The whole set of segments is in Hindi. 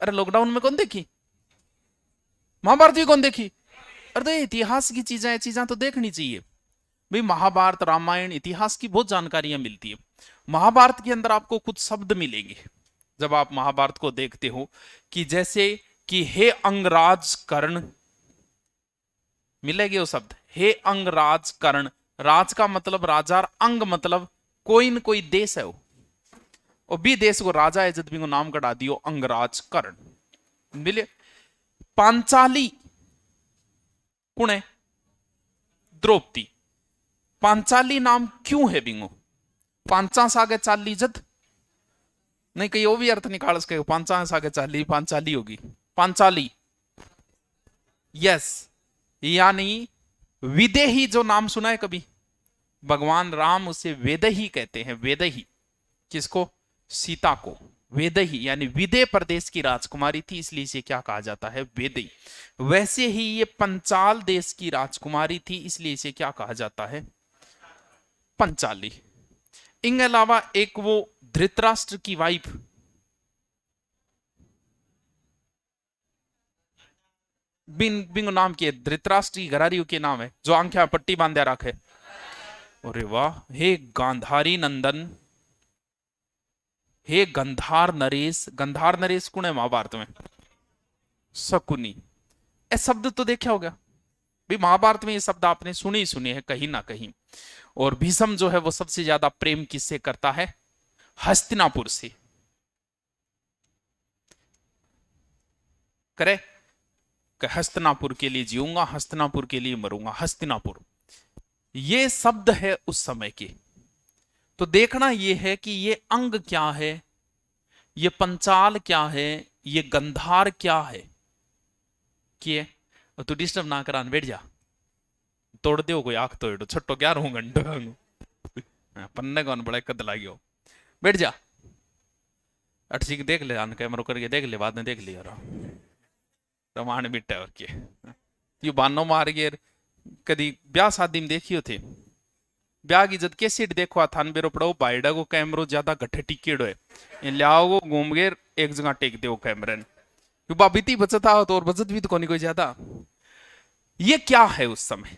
अरे लॉकडाउन में कौन देखी? महाभारत भी कौन देखी? अरे तो इतिहास की चीजें तो देखनी चाहिए भाई। महाभारत रामायण इतिहास की बहुत जानकारियां मिलती है। महाभारत के अंदर आपको कुछ शब्द मिलेंगे जब आप महाभारत को देखते हो, कि जैसे कि हे अंगराज कर्ण, मिलेगी वो शब्द, हे अंगराज कर्ण। राज का मतलब राजा और अंग मतलब कोई न कोई देश है वो, और बी देश को राजा है जद भी को नाम कटा दियो अंगराज कर्ण मिले। पांचाली कौन है? द्रौपदी। पांचाली नाम क्यों है बिंगो? पांचा सागे चाली जद, नहीं कहीं वो भी अर्थ निकाल सके, पांचा सागे चाली पांचाली होगी पांचाली। यस, यानी विदेही, जो नाम सुना है कभी? भगवान राम उसे वेदही कहते हैं, वेदही। किसको? सीता को। वेदही यानी विदेह प्रदेश की राजकुमारी थी, इसलिए इसे क्या कहा जाता है? वेदही। वैसे ही ये पंचाल देश की राजकुमारी थी, इसलिए इसे क्या कहा जाता है? पंचाली। इनके अलावा एक वो धृतराष्ट्र की वाइफ, बिन बिंग नाम की धृतराष्ट्र की घरारी के नाम है, जो आंखें पट्टी बांधे रखे। अरे वाह, हे गांधारी नंदन, हे गंधार नरेश। गंधार नरेश कौन है महाभारत में? शकुनी। ए शब्द तो देखा होगा भाई, महाभारत में ये शब्द आपने सुने ही सुने हैं कहीं ना कहीं। और भीष्म जो है वो सबसे ज्यादा प्रेम किससे करता है? हस्तिनापुर से। करे कि हस्तिनापुर के लिए जीऊंगा, हस्तिनापुर के लिए मरूंगा। हस्तिनापुर ये शब्द है उस समय के। तो देखना ये है कि ये अंग क्या है, ये पंचाल क्या है, ये गंधार क्या है। कि तू डिस्टर्ब ना करान, बैठ जा। तोड़ दो कोई आख तो छट्टो क्या रहूं घंटो पन्ने कौन बड़ा कद लागियो। बैठ जा। ठीक देख ले, आन कैमरो करके देख ले, बाद में देख लिया रमान बिट्टा और के यू बानो मार गए। कदी ब्याह शादी में देखियो थे, ब्याह की जद कैसेट देखो थान बेरो पड़ो बाइडा को कैमरो ज्यादा गठे टिकेड़ो है, इन लियाओ वो घूम गए एक जगह टेक दो कैमरे ने। यू बाबीती बचत आओ तो, और बचत भी तो कोनी कोई ज्यादा। ये क्या है उस समय?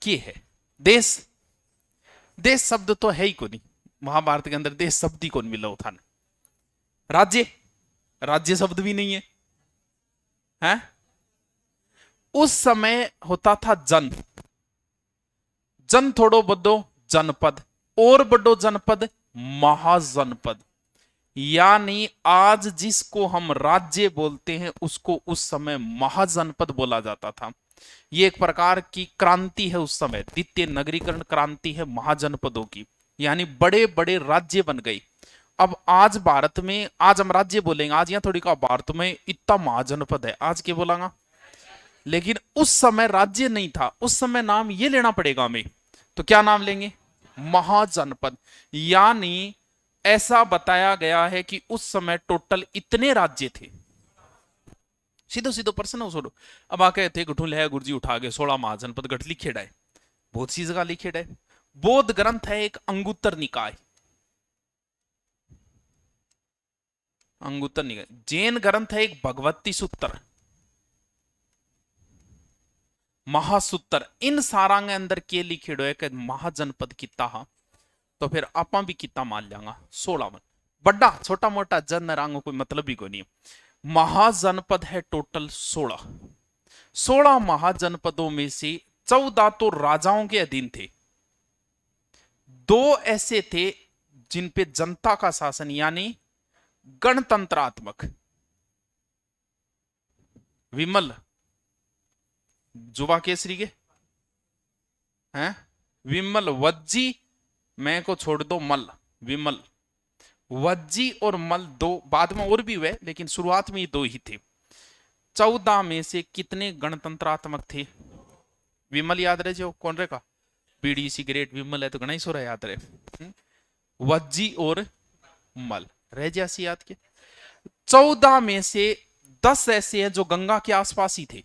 क्या है? देश। देश शब्द तो है ही को नहीं महाभारत के अंदर, देश शब्द ही कौन मिला था। राज्य, राज्य शब्द भी नहीं है, हैं? उस समय होता था जन, जन थोड़ो बड़ो जनपद, और बड़ो जनपद महाजनपद। यानी आज जिसको हम राज्य बोलते हैं उसको उस समय महाजनपद बोला जाता था। ये एक प्रकार की क्रांति है उस समय, द्वितीय नगरीकरण क्रांति है महाजनपदों की, यानी बड़े बड़े राज्य बन गए। अब आज भारत में, आज हम राज्य बोलेंगे, आज यहाँ थोड़ी का भारत में इतना महाजनपद है, आज क्या बोलांगा। लेकिन उस समय राज्य नहीं था, उस समय नाम ये लेना पड़ेगा हमें। तो क्या नाम लेंगे? महाजनपद। यानी ऐसा बताया गया है कि उस समय टोटल इतने राज्य थे। सीधो सीधो प्रश्न हो छोड़ो। अब आके थे गुठू ले गुरुजी उठा के 16 महाजनपद गठ लिखे डाए, बहुत सी जगह लिखे डाए। बौद्ध ग्रंथ है एक अंगुत्तर निकाय, अंगुत्तर निकाय। जैन ग्रंथ है एक भगवती सूत्र, महासूत्र। इन सारा के अंदर के लिखे है कि महाजनपद किता हा, तो फिर आपा भी किता मान लेंगा 16 मन। बड़ा छोटा मोटा जन रंग कोई मतलब ही को नहीं। महाजनपद है टोटल 16। 16 महाजनपदों में से 14 तो राजाओं के अधीन थे, 2 ऐसे थे जिन पे जनता का शासन यानी गणतंत्रात्मक। विमल जुबा केसरी के हैं, विमल वज्जी, मैं को छोड़ दो मल, विमल वज्जी और मल, 2 बाद में और भी हुए लेकिन शुरुआत में ये 2 ही थे। 14 में से कितने गणतंत्रात्मक थे? विमल याद रहे जो कौन रेखा, बीड़ी सिगरेट विमल है तो गणेश सो रहा याद रहे। वज्जी और मल रह जैसी याद के। 14 में से 10 ऐसे हैं जो गंगा के आसपास ही थे,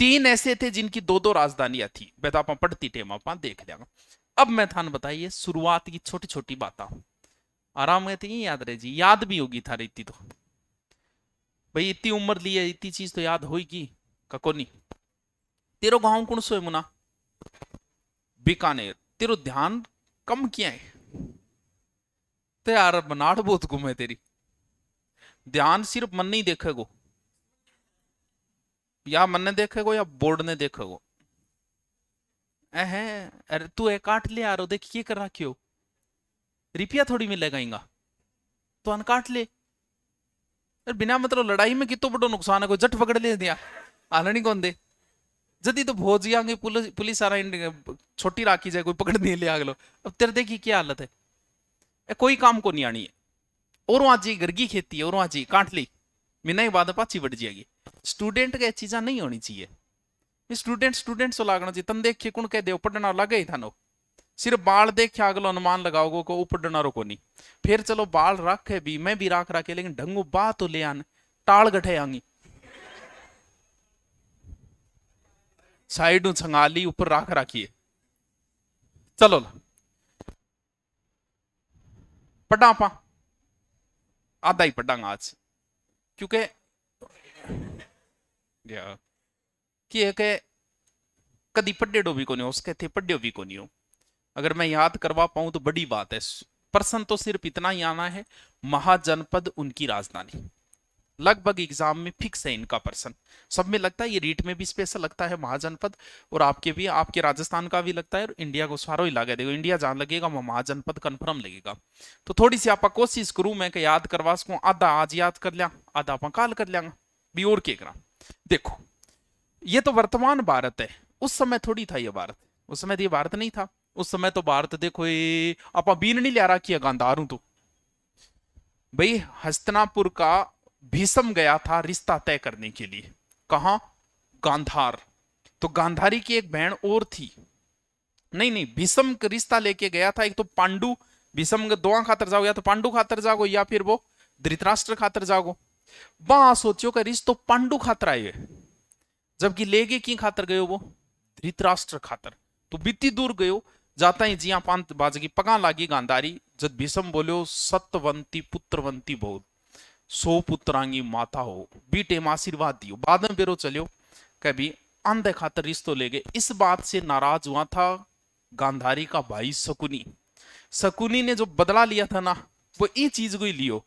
3 ऐसे थे जिनकी 2-2 राजधानियां थी। बेटा पढ़ती टेम आप देख लेगा। अब मैं थान बताइए शुरुआत की छोटी छोटी बातें। आराम में तो याद रहे जी, याद भी होगी थारी इतनी तो, भाई इतनी उम्र ली है, इतनी चीज तो याद होगी कको नहीं। तेरो गांव कौन सो है मुना? बीकानेर। तेरो ध्यान कम किया है तो यार, बनाड़ बहुत घूमे तेरी। ध्यान सिर्फ मन नहीं देखेगो, या मन ने देखेगो या बोर्ड ने देखेगो। अरे तू एक काट ले यार, देख ये कर रखियो, रुपया थोड़ी मिलेगा इंगा, तो अन काट ले। अरे बिना मतलब लड़ाई में कितो बड़ो नुकसान है, कोई जट पकड़ ले दिया आलनी कौन दे। जदी तो भोज जाएंगे, पुलिस पुलिस सारा छोटी राखी जाए, कोई पकड़ नहीं ले आगलो। अब तेरे देखी क्या हालत है, कोई काम को नहीं आनी है। और वहां जी घर की खेती है, और वहां जी काट ली, मिना ही बाद पाची बढ़ जाएगी। स्टूडेंट के चीजा नहीं होनी चाहिए, स्टूडेंट स्टूडेंट सो लागना चाहिए। तन देख के कौन कह दे पढ़ना लगे ही था नो, सिर्फ बाल देख के अगलो अनुमान लगाओगे को ऊपर डनारो को नहीं। फिर चलो बाल रखे भी, मैं भी राख रखे, लेकिन ढंगू बात तो ले आन, टाल गठे आंगी साइड छंगाली ऊपर राख रखिए। चलो पढ़ा आपा, आधा ही पढ़ांगा आज, क्योंकि कि एक कदी पढ़ेडो भी को नहीं हो, उसके थे पढ़ियो भी को नहीं हो। अगर मैं याद करवा पाऊं तो बड़ी बात है। प्रश्न तो सिर्फ इतना ही आना है, महाजनपद उनकी राजधानी। लगभग एग्जाम में फिक्स है इनका प्रश्न, सब में लगता है, ये रीट में भी स्पेशल लगता है महाजनपद, और आपके भी, आपके राजस्थान का भी लगता है, और इंडिया को सारो ही लगे। देखो इंडिया जहां लगेगा वो महाजनपद कन्फर्म लगेगा। तो थोड़ी सी आप कोशिश करूं मैं कि याद करवा सकूं, आधा आज याद कर लिया, आधा आप काल कर लिया भी, और क्या करा। देखो ये तो वर्तमान भारत है, उस समय थोड़ी था ये भारत, उस समय तो ये भारत नहीं था। उस समय तो भारत देखो ये आप बीन नहीं लिया रखी है गांधारू तो, भाई हस्तिनापुर का भीषम गया था रिश्ता तय करने के लिए, कहा? गांधार। तो गांधारी की एक बहन और थी, नहीं नहीं, भीषम का रिश्ता लेके गया था। एक तो पांडु, भीषम दोआ खातर जाओ, या तो पांडु खातर जाओ, या फिर वो धृतराष्ट्र खातर जाओ। वहां सोचो का रिश्तो पांडु खातर आए, जबकि लेगे की खातर गयो वो धृतराष्ट्र खातर। तो बीती दूर गयो, जाता ही जिया पांत बाजगी पगा लागी गांधारी, जब भीषम बोलो सत्यवंती पुत्रवंती बहुत, 100 पुत्रांगी माता हो, बीटे में आशीर्वाद दियो। बाद में बेरो चलियो कभी अंधे खातर रिश्तो ले गए। इस बात से नाराज हुआ था गांधारी का भाई शकुनी। शकुनी ने जो बदला लिया था ना, वो ये चीज को ही लियो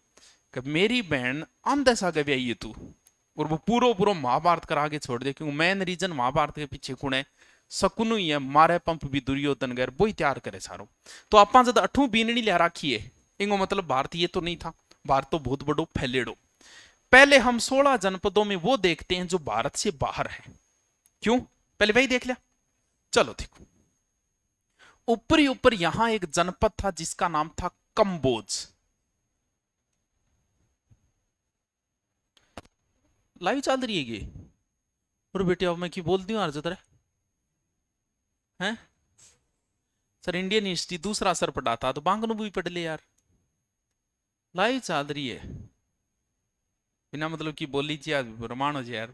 कि मेरी बहन अंधे सा कभी आई है तू, और वो पूरा पूरा महाभारत करा के छोड़ दे। क्योंकि मेन रीजन महाभारत के पीछे कौन है? शकुनु ही है। मारे पंप भी दुर्योधन गैर वो ही तैयार करे सारो। तो आप जब 8वीं बीननी लिया रखी है, इंगो मतलब भारतीय तो नहीं था, भारत तो बहुत बड़ो फैलेडो। पहले हम 16 जनपदों में वो देखते हैं जो भारत से बाहर है। क्यों? पहले वही देख लिया। चलो देखो, ऊपरी ऊपर यहां एक जनपद था जिसका नाम था कंबोज। लाइव चल रही है ये? और बेटे अब मैं की बोल दी हूं जरा हैं सर, इंडियन हिस्ट्री दूसरा सर पढ़ाता तो बांगनू भी पढ़ ले यार। लाइव चल रही है, बिना मतलब की बोली जी रमानो जी यार,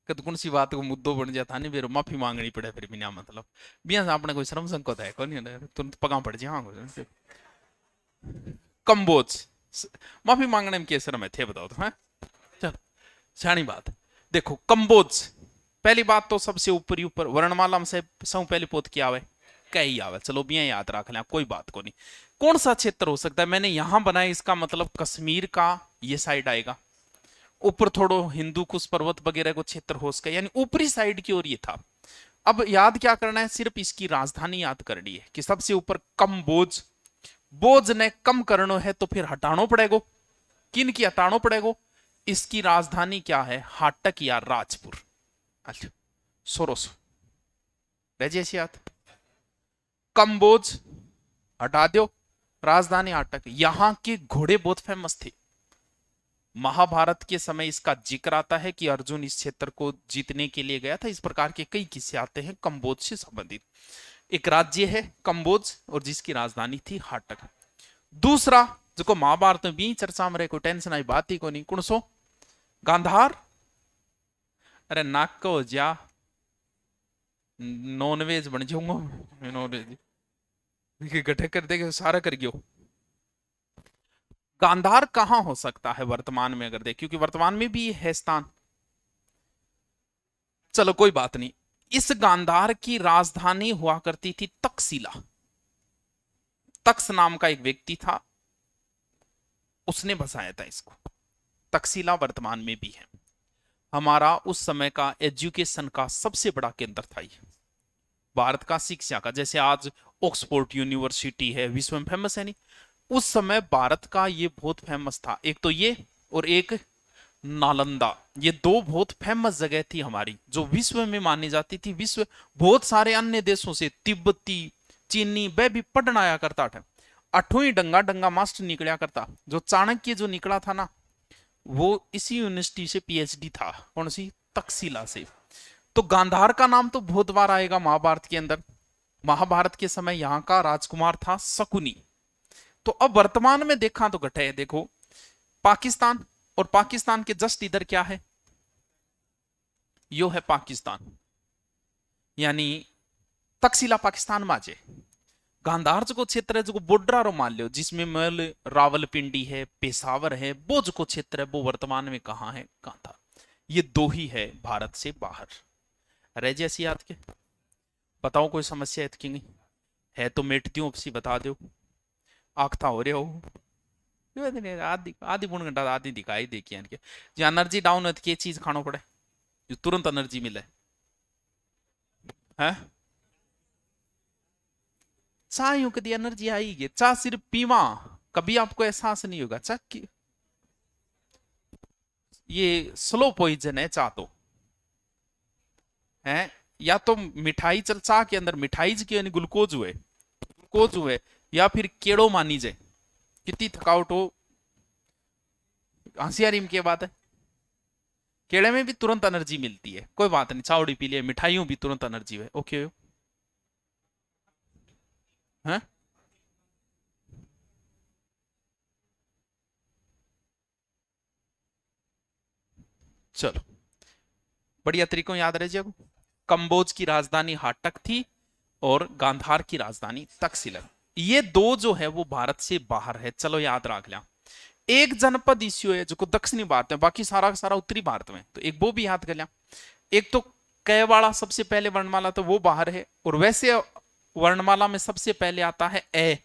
कद कौन सी बात को मुद्दों बन जाता नहीं, फिर माफी मांगनी पड़े फिर बिना मतलब। बिना आपने कोई श्रम संकोच है कौन तुरंत पगा पड़ जाए। हाँ कंबोज, माफी मांगने में कैसे में थे बताओ तो, है चल सियानी बात। देखो कंबोज, पहली बात तो सबसे ऊपरी ऊपर वर्णमाला में से सब पहले पोत क्या आवे? कई आवे। चलो बिया याद रख लें, कोई बात को नहीं। कौन सा क्षेत्र हो सकता है? मैंने यहां बनाया, इसका मतलब कश्मीर का ये साइड आएगा। ऊपर थोड़ो हिंदू कुछ पर्वत वगैरह को क्षेत्र हो सके, यानी ऊपरी साइड की ओर ये था। अब याद क्या करना है? सिर्फ इसकी राजधानी याद करनी है कि सबसे ऊपर कंबोज। बोझ ने कम करना है तो फिर हटानो पड़ेगा। किन की हटानो पड़ेगा? इसकी राजधानी क्या है? हाटक या राजपुर। अच्छा सोरोस जैसे याद, कंबोज हटा दो, राजधानी हाटक। यहां के घोड़े बहुत फेमस थे। महाभारत के समय इसका जिक्र आता है कि अर्जुन इस क्षेत्र को जीतने के लिए गया था। इस प्रकार के कई किस्से आते हैं कंबोज से संबंधित। एक राज्य है कंबोज, और जिसकी राजधानी थी हाटक। दूसरा जो महाभारत में भी चर्चा में रहे, कोई टेंशन आई बात ही को नहीं, कौन सो? गांधार। अरे नाक को जा नॉनवेज बन जाऊंगा, नॉनवेज गठे कर देगा सारा कर गयो। गांधार कहां हो सकता है वर्तमान में अगर देख, क्योंकि वर्तमान में भी है स्थान। चलो कोई बात नहीं। इस गांधार की राजधानी हुआ करती थी तक्षशिला। तक्ष नाम का एक व्यक्ति था, उसने बसाया था इसको। तक्षशिला वर्तमान में भी है। हमारा उस समय का एजुकेशन का सबसे बड़ा केंद्र था ये, भारत का शिक्षा का। जैसे आज ऑक्सफोर्ड यूनिवर्सिटी है, विश्व में फेमस है नहीं, उस समय भारत का ये बहुत फेमस था। एक तो ये, और एक नालंदा। ये दो बहुत फेमस जगह थी हमारी, जो विश्व में मानी जाती थी। विश्व बहुत सारे अन्य देशों से, तिब्बती, चीनी, वह भी पढ़ने आया करता था। अठों डंगा डंगा मास्टर निकला करता। जो चाणक्य जो निकला था ना, वो इसी यूनिवर्सिटी से पीएचडी था। कौन सी? तक्षशिला से। तो गांधार का नाम तो बहुत बार आएगा महाभारत के अंदर। महाभारत के समय यहां का राजकुमार था शकुनी। तो अब वर्तमान में देखा तो घटे है, देखो पाकिस्तान, और पाकिस्तान के जस्ट इधर क्या है? यो है पाकिस्तान, यानी तक्षशिला पाकिस्तान माजे। गांधार जो क्षेत्र है, जो बॉर्डर मान लो, जिसमें मल रावलपिंडी है, पेशावर है, वो जो क्षेत्र है वो वर्तमान में कहां है? गांधार। ये दो ही है भारत से बाहर। रह जैसी याद के बताओ, कोई समस्या है कि नहीं? है तो मेट दू, बता दो। आखता हो रहे हो आधी आधी पौन घंटा आधी दिखाई देखी इनके। जो एनर्जी डाउन है तो चीज खानो पड़े जो तुरंत एनर्जी मिले है। चाह यूं कभी एनर्जी आएगी? चाह सिर्फ पीवा, कभी आपको एहसास नहीं होगा चाह की। ये स्लो पॉइजन है चाह तो है। या तो मिठाई, चल चाह के अंदर मिठाई की ग्लूकोज हुए, ग्लूकोज हुए, या फिर केड़ो मानी जाए। कितनी थकावट हो, हंसिया रिम की बात है। केड़े में भी तुरंत एनर्जी मिलती है, कोई बात नहीं, चावड़ी पी लिया, मिठाइयों भी तुरंत एनर्जी है। ओके है। चलो बढ़िया तरीकों याद रहे जी। कंबोज की राजधानी हाटक थी और गांधार की राजधानी तक्षशिला। ये दो जो है वो भारत से बाहर है, चलो याद रख लिया। एक जनपद इश्यू है जो दक्षिणी भारत में, बाकी सारा का सारा उत्तरी भारत में, तो एक वो भी याद कर लिया। एक तो कैवाड़ा सबसे पहले वर्णमाला, तो वो बाहर है। और वैसे वर्णमाला में सबसे पहले आता है ए,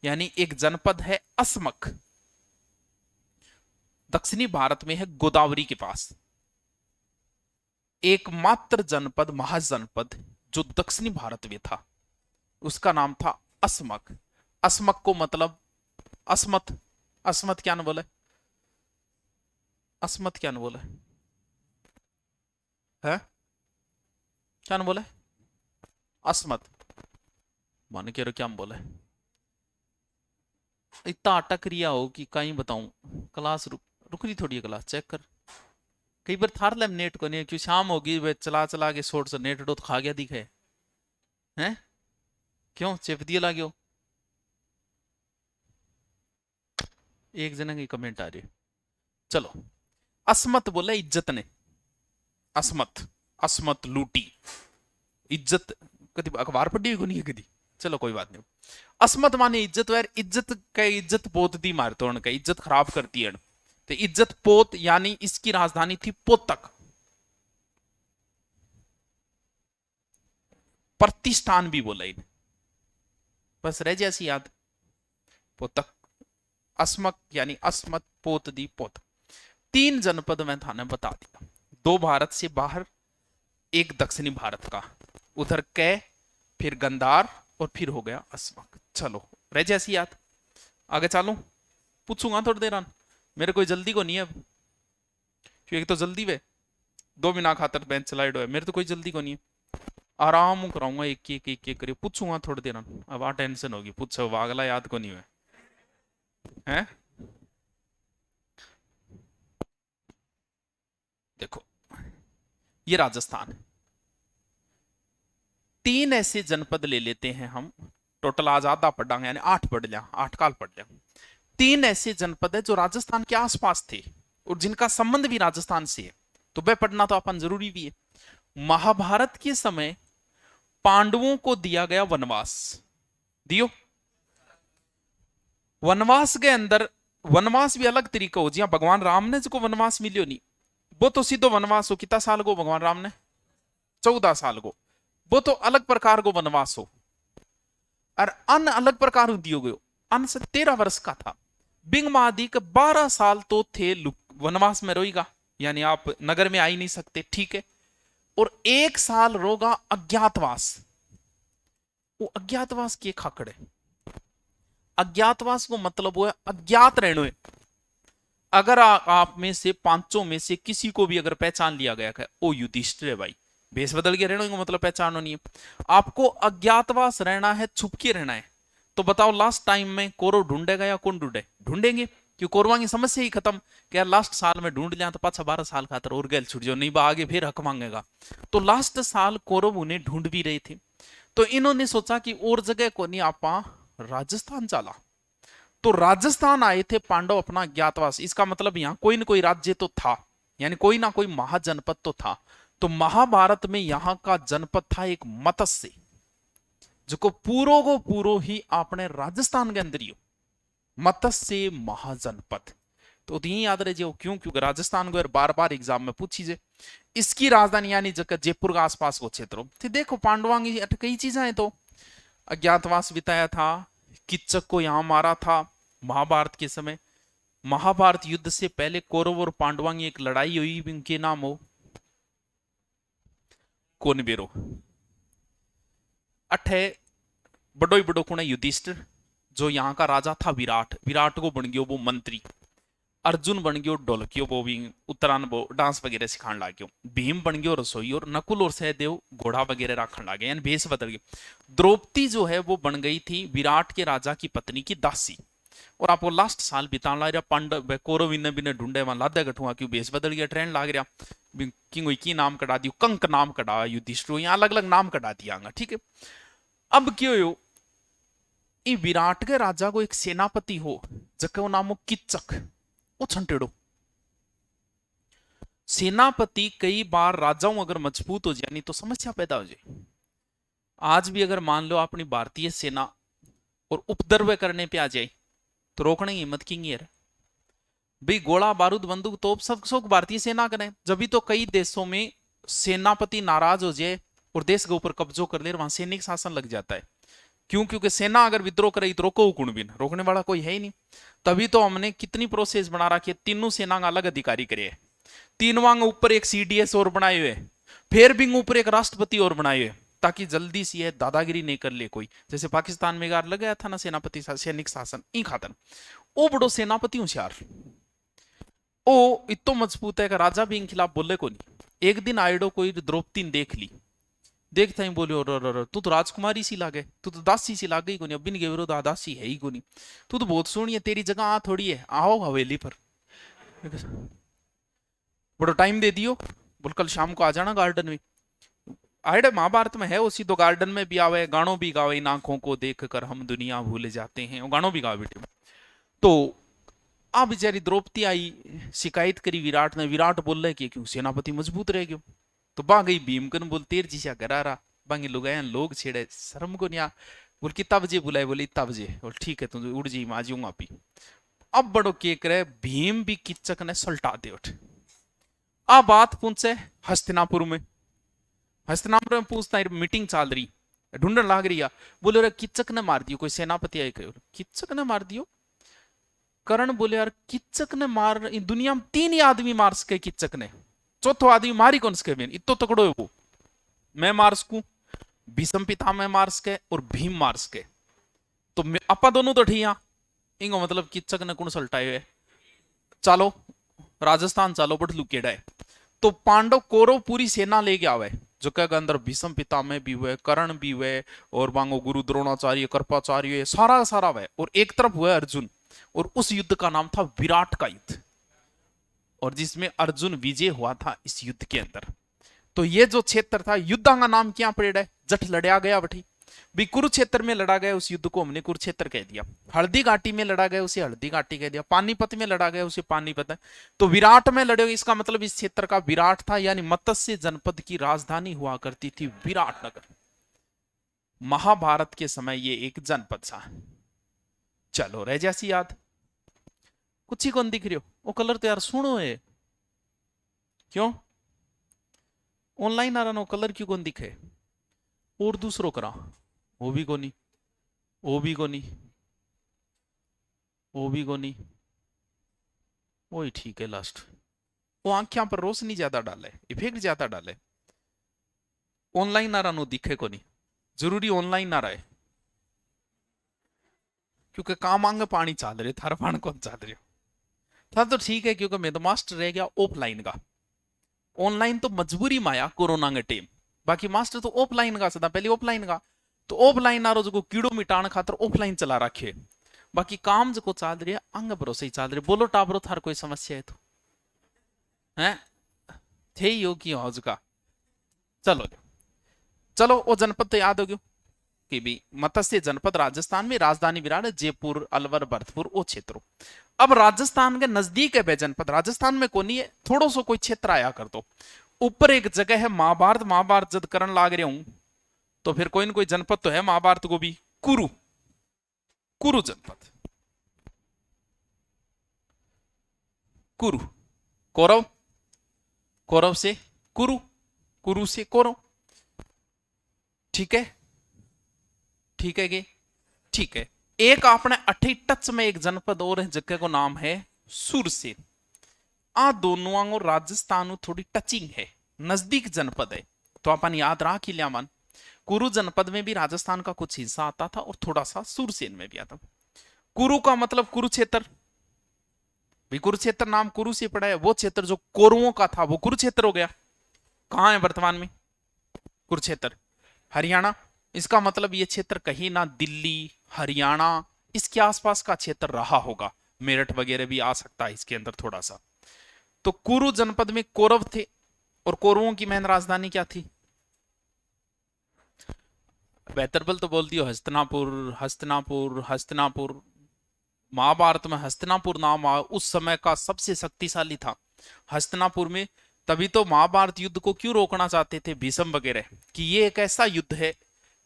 यानी एक जनपद है असमक, दक्षिणी भारत में है, गोदावरी के पास। एकमात्र जनपद, महाजनपद जो दक्षिणी भारत में था, उसका नाम था असमक। असमक को मतलब असमत। असमत क्या न बोले? असमत क्या न बोले है? क्या न बोले? असमत मान के क्या बोले? इतना अटक रिया हो कि कहीं बताऊं। क्लास रुक रही थोड़ी, क्लास चेक कर। कई बार थार ले नेट को नहीं, क्यों शाम होगी वे चला चला के शोर से नेट डोत खा गया दिखे हैं। क्यों चिप दिए लागे हो? एक जना की कमेंट आ रही है। चलो असमत बोले इज्जत ने, असमत, असमत लूटी इज्जत। कभी अखबार पढ़ी को नहीं है कभी। चलो कोई बात नहीं। असमत माने इज्जत। यार इज्जत का इज्जत पोत दी मारते का इज्जत खराब करती है। तो इज्जत पोत, यानी इसकी राजधानी थी पोतक। प्रतिष्ठान भी बोला इन्हें, बस रह जैसी याद। पोतक, असमक यानी असमत, पोत दी पोत। तीन जनपद में थाने बता दिया, दो भारत से बाहर, एक दक्षिणी भारत का, उधर कै, फिर गंधार, और फिर हो गया असमक। चलो रह जैसी याद। आगे चालू, पूछूंगा थोड़ी देर आन, मेरे कोई जल्दी को नहीं है अब, क्योंकि तो जल्दी वे 2 महीना खातर बेंच स्लाइड है, मेरे तो कोई जल्दी को नहीं है। आराम कराऊंगा, एक एक एक एक करिए, पूछूंगा थोड़ी देर आन। अब आ टेंशन होगी, पूछो अगला याद को नहीं हुआ है। देखो ये राजस्थान, तीन ऐसे जनपद ले लेते हैं हम। टोटल आज आधा पढ़ांगे, यानी 8 पढ़ लिया, 8 काल पढ़ लिया। तीन ऐसे जनपद है जो राजस्थान के आसपास थे और जिनका संबंध भी राजस्थान से है, तो वह पढ़ना तो अपन जरूरी भी है। महाभारत के समय पांडवों को दिया गया वनवास, दियो। वनवास के अंदर वनवास भी अलग तरीका हो, जिया भगवान राम ने जो वनवास मिलियो नहीं, वो तो सीधो वनवास हो, कितना साल को भगवान राम ने 14 साल को, वो तो अलग प्रकार को वनवास हो। और अन्न अलग प्रकार दियो गयो, अन्न से 13 वर्ष का था। बिंग मादी के 12 साल तो थे वनवास में रोएगा, यानी आप नगर में आ ही नहीं सकते, ठीक है। और 1 साल रोगा अज्ञातवास। वो अज्ञातवास के खाकड़े, अज्ञातवास को मतलब वो है अज्ञात रहने। अगर आप में से 5 में से किसी को भी अगर पहचान लिया गया है, ओ युधिष्ठिर है भाई, भेष बदल के रहना मतलब पहचानो नहीं है। आपको अज्ञातवास रहना है, छुप के रहना है। तो बताओ लास्ट टाइम में कौरव ढूंढेगा या कौन ढूंढेंगे? क्यों कौरवा की समस्या ही खत्म, क्या लास्ट साल में ढूंढ लिया तो पाछा 12 साल खातर और गैल छुट जाओ, नहीं बा आगे फिर हक मांगेगा। तो लास्ट साल कौरव उन्हें ढूंढ भी रहे थे। तो इन्होंने सोचा कि और जगह को नहीं, आपा राजस्थान चला। तो राजस्थान आए थे पांडव अपना ज्ञातवास। इसका मतलब यहां कोई ना कोई राज्य तो था, यानी कोई ना कोई महाजनपद तो था। तो महाभारत में यहां का जनपद था एक मत्स्य, जो को पूरो ही आपने राजस्थान के अंदर ही हो, मत्स्य महाजनपद। तो यही याद रहे क्यों, क्योंकि राजस्थान को बार बार एग्जाम में पूछी जाए। इसकी राजधानी यानी जगह जयपुर के आसपास को क्षेत्र हो। तो देखो पांडवां की कई चीजें हैं। तो अज्ञातवास बिताया था, किच्चक को यहां मारा था महाभारत के समय। महाभारत युद्ध से पहले कौरव और पांडवां की एक लड़ाई हुई, इनके नाम हो कोनबेरो। अठे बड़ो ही बड़ो कुण युधिष्ठिर, जो यहाँ का राजा था विराट, विराट को बन गयो वो मंत्री। अर्जुन बन गयो ढोलकियो, वो भी उत्तरायण वो डांस वगैरह सिखाने लग गयो। भीम बन गयो रसोई, और नकुल और सहदेव घोड़ा वगैरह रखने लगे, यानी भेष बदल गए। द्रौपदी जो है वो बन गई थी विराट के राजा की पत्नी की दासी। और आपको लास्ट साल बिताने लग रहा पांडव कौरव इन्हें बिने ढूंढे वहां लादे गठुआ, क्यों भेष बदल गया, ट्रेंड लाग रहा कि की नाम कटा दियो, कंक नाम कटा, युधिष्ठिर, यहाँ अलग अलग नाम कटा दिया, ठीक है। अब क्यों हो, विराट के राजा को एक सेनापति हो, जको नाम हो किच्चक, वो छंटेड़ो सेनापति। कई बार राजाओं अगर मजबूत हो जाए नहीं तो समस्या पैदा हो जाए। आज भी अगर मान लो अपनी भारतीय सेना और उपद्रव करने पे आ जाए तो रोकने की हिम्मत की है भाई। गोला बारूद बंदूक तोप सब सब भारतीय सेना करें। जब भी तो कई देशों में सेनापति नाराज हो जाए और देश के ऊपर कब्जो कर ले, वहां सैनिक शासन लग जाता है। क्यों? क्योंकि सेना अगर विद्रोह करे तो रोको कुण भी, रोकने वाला कोई है ही नहीं। तभी तो हमने कितनी प्रोसेस बना रखी है, तीनों सेना का अलग अधिकारी करे, तीनों ऊपर एक सीडीएस और बनाए हुए, फिर भी ऊपर एक राष्ट्रपति और बनाए हुए, ताकि जल्दी से दादागिरी नहीं कर ले कोई। जैसे पाकिस्तान में गार लगाया था ना सेनापति सैनिक शासन, ई खातर ओ बड़ो सेनापति होशियार, ओ इतो मजबूत है कि राजा भी इन खिलाफ बोले को नहीं। एक दिन आइडो कोई द्रौपदी देख ली, देखता ही बोलियो तू तो राजकुमारी सी लागे, तू तो दासी सी लागे ही कोनी, अभी के विरोध दासी है ही कोनी, तू तो बहुत सोहनी है, तेरी जगह आ थोड़ी है, आओ हवेली पर। बड़ा टाइम दे दियो, बोल कल शाम को आ जाना गार्डन में। आइड महाभारत में है उसी, तो गार्डन में भी आवे, गानों भी गावे, इन आंखों को देख कर हम दुनिया भूल जाते हैं, वो गानों भी गावे बेटे। तो आ बेचारी द्रौपदी आई, शिकायत करी विराट ने। विराट बोल रहे कि क्यों सेनापति मजबूत रह गयो। तो बा गई भीमकन बोल तेर जी सा करा रहा, बांगे लोग छेड़े, शर्म को नहीं। बोल कितना बजे बुलाए, बोले इतना बजे। बोल ठीक है तुम उड़ जी, मैं आ जाऊंगा पी। अब बड़ो के करे, भीम भी किच्चक ने सल्टा दे उठ। आ बात पूछे हस्तिनापुर में, हस्तिनापुर में पूछता है, मीटिंग चल रही, ढूंढन लाग रही है। बोले अरे किच्चक ने मार दियो, कोई सेनापति आए, किच्चक ने मार दियो। करण बोले यार किच्चक ने मार, दुनिया में 3 ही आदमी मार सके किच्चक ने, चौथो आदमी मारी कौन सके, बेन इतो तकड़ो है वो। मैं मार सकूं, भीष्म पितामह मार सके और भीम मार सके, तो अपा दोनों तो ठिया। इंगो मतलब किच्चक ने कौन सल्टाए हुए, चलो राजस्थान चलो बट लुकेड़ा है। तो पांडव कौरव पूरी सेना लेके आवे, जो के अंदर भीष्म पितामह भी हुए, कर्ण भी हुए, और बांगो गुरु द्रोणाचार्य, कृपाचार्य, सारा सारा हुए। और एक तरफ हुआ अर्जुन, और उस युद्ध का नाम था विराट का युद्ध, और जिसमें अर्जुन विजय हुआ था इस युद्ध के अंदर। तो ये जो क्षेत्र था, युद्ध का नाम क्या पड़ेगा है, जट लड़ा गया बठी भी। कुरुक्षेत्र में लड़ा गया उस युद्ध को हमने कुरुक्षेत्र कह दिया, हल्दी घाटी में लड़ा गया उसे हल्दी घाटी कह दिया, पानीपत में लड़ा गया उसे पानीपत है। तो विराट में लड़े, इसका मतलब इस क्षेत्र का विराट था, यानी मत्स्य जनपद की राजधानी हुआ करती थी विराटनगर। महाभारत के समय ये एक जनपद था। चलो रह जैसी याद। कुछ ही कौन दिख रही हो, वो कलर तो यार सुनो है, क्यों ऑनलाइन आ रहा ना कलर क्यों कौन दिखे, और दूसरों करा, वो भी कोनी, वो भी कोनी, वो भी कोनी, वही ठीक है लास्ट। वो आंखों पर रोशनी ज्यादा डाले, इफेक्ट ज्यादा डाले, ऑनलाइन आ रहा नो दिखे को नहीं, जरूरी ऑनलाइन आ रहा है, क्योंकि काम आंगे पानी चाल रहे, थारा पानी कौन चाल रहे हो था, तो ठीक है, क्योंकि मैं तो मास्टर रह गया ऑफलाइन का, ऑनलाइन तो मजबूरी में आया कोरोना के टाइम, बाकी मास्टर तो ऑफलाइन का सदा पहले ऑफलाइन का, तो ऑफलाइन आ रहा जो कीड़ो मिटाने खातर ऑफलाइन चला रखे, बाकी काम जो चाल रही है अंग भरोसे ही चाल रही, बोलो टाबरो थार कोई समस्या है तो है थे योगी हौज का। चलो चलो वो जनपद तो याद हो गयो कि भी मत्स्य जनपद राजस्थान में, राजधानी विराट, जयपुर, अलवर, भरतपुर वो क्षेत्रों। अब राजस्थान के नजदीक है वे जनपद, राजस्थान में कोनी है, थोड़ो सो कोई क्षेत्र आया कर दो, ऊपर एक जगह है महाभारत, महाभारत जद करण लाग रहे हूं तो फिर कोई न कोई जनपद तो है महाभारत को भी, कुरु, कुरु जनपद, कुरु, कौरव, कौरव से कुरु, कुरु से कौरव, ठीक है, ठीक है गे, ठीक है। एक अपने 28 टच में एक जनपद और है जगह को नाम है सुरसेन, आ दोनों राजस्थान थोड़ी टचिंग है, नजदीक जनपद है, तो अपन याद रहा कि लिया मन, कुरु जनपद में भी राजस्थान का कुछ हिस्सा आता था और थोड़ा सा सुरसेन में भी आता। कुरु का मतलब कुरुक्षेत्र, भी कुरुक्षेत्र नाम कुरु से पड़ा है, वो क्षेत्र जो कौरवों का था वो कुरुक्षेत्र हो गया, कहां है वर्तमान में कुरुक्षेत्र, हरियाणा, इसका मतलब ये क्षेत्र कहीं ना दिल्ली, हरियाणा इसके आसपास का क्षेत्र रहा होगा, मेरठ वगैरह भी आ सकता है इसके अंदर थोड़ा सा। तो कुरु जनपद में कौरव थे, और कौरवों की मेन राजधानी क्या थी, बेहतरबल तो बोल दियो हस्तिनापुर, हस्तिनापुर, हस्तिनापुर, महाभारत में हस्तिनापुर नाम उस समय का सबसे शक्तिशाली था, हस्तिनापुर में, तभी तो महाभारत युद्ध को क्यों रोकना चाहते थे भीष्म वगैरह, कि ये एक ऐसा युद्ध है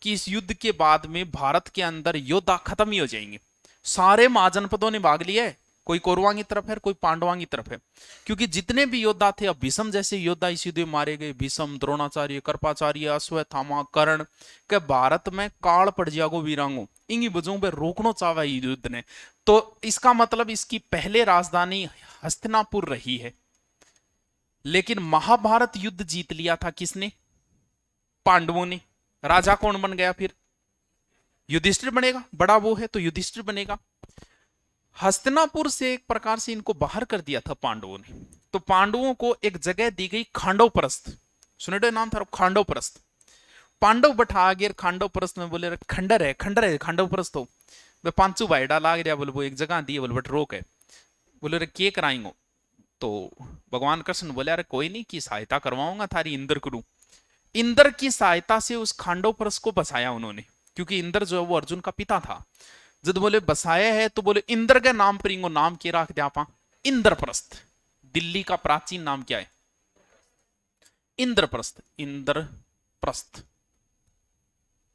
कि इस युद्ध के बाद में भारत के अंदर योद्धा खत्म ही हो जाएंगे, सारे महाजनपदों ने भाग लिया है, कोई कौरवां की तरफ है कोई पांडवां की तरफ है, क्योंकि जितने भी योद्धा थे, अब भीष्म जैसे योद्धा इस युद्ध में मारे गए, भीष्म, द्रोणाचार्य, कृपाचार्य, अश्वत्थामा, कर्ण, के भारत में काल पड़ जागो वीरांगो, इन्हीं वजहों पर रोकना चाहा युद्ध ने, तो इसका मतलब इसकी पहले राजधानी हस्तिनापुर रही है, लेकिन महाभारत युद्ध जीत लिया था किसने, पांडवों ने, राजा कौन बन गया फिर, युधिष्ठिर बनेगा, बड़ा वो है तो युधिष्ठिर बनेगा। हस्तिनापुर से एक प्रकार से इनको बाहर कर दिया था पांडवों ने, तो पांडवों को एक जगह दी गई खांडवप्रस्थ, सुने नाम था खांडवप्रस्थ, पांडव बैठा गए खांडवप्रस्थ में, बोले खंडर है, खंडर है खांडवप्रस्थ हो, वे पांचू भाई डाला गया, बोले वो एक जगह दी है, बोले बट रोक है, बोले रे के कराएंगे, तो भगवान कृष्ण बोले अरे कोई नहीं की सहायता करवाऊंगा थारी, इंद्र करूं, इंद्र की सहायता से उस खांडवप्रस्थ को बसाया उन्होंने, क्योंकि इंद्र जो है वो अर्जुन का पिता था, जब बोले बसाया है तो बोले इंद्र के नाम पर इनको नाम के रख दिया, इंद्रप्रस्थ, दिल्ली का प्राचीन नाम क्या है, इंद्रप्रस्थ, इंद्रप्रस्थ,